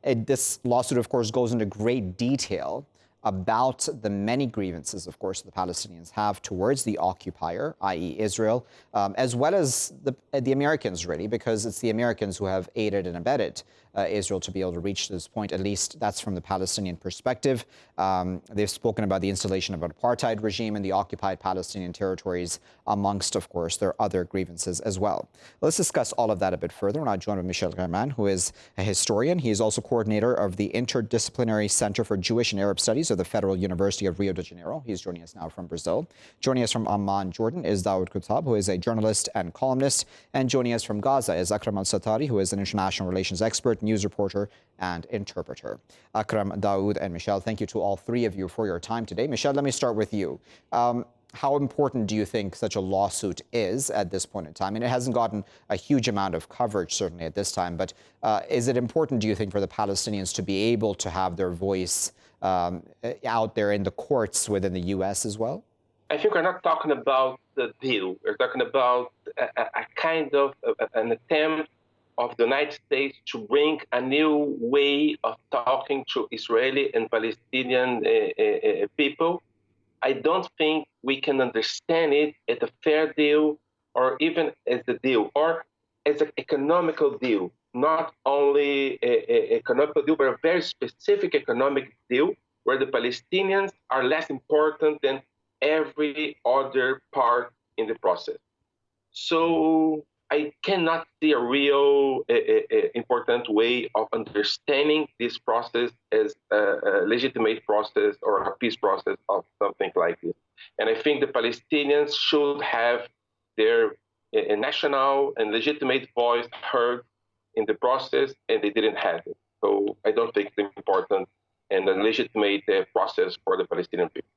This lawsuit, of course, goes into great detail about the many grievances, of course, the Palestinians have towards the occupier, i.e. Israel, as well as the Americans, really, because it's the Americans who have aided and abetted Israel to be able to reach this point. At least that's from the Palestinian perspective. They've spoken about the installation of an apartheid regime in the occupied Palestinian territories, amongst, of course, their other grievances as well. Let's discuss all of that a bit further. We're now joined by Michel Germain, who is a historian. He is also coordinator of the Interdisciplinary Center for Jewish and Arab Studies of the Federal University of Rio de Janeiro. He's joining us now from Brazil. Joining us from Amman, Jordan, is Dawood Kutab, who is a journalist and columnist. And joining us from Gaza is Akram al-Satari, who is an international relations expert, news reporter, and interpreter. Akram, Dawood, and Michel, thank you to all three of you for your time today. Michel, let me start with you. How important do you think such a lawsuit is at this point in time? And it hasn't gotten a huge amount of coverage, certainly at this time, but is it important, do you think, for the Palestinians to be able to have their voice out there in the courts within the U.S. as well? I think we're not talking about the deal. We're talking about a kind of an attempt of the United States to bring a new way of talking to Israeli and Palestinian people. I don't think we can understand it as a fair deal or even as a deal or as an economical deal, not only an economical deal, but a very specific economic deal where the Palestinians are less important than every other part in the process. So I cannot see a real important way of understanding this process as a legitimate process or a peace process of something like this. And I think the Palestinians should have their national and legitimate voice heard in the process, and they didn't have it. So I don't think it's important and a legitimate process for the Palestinian people.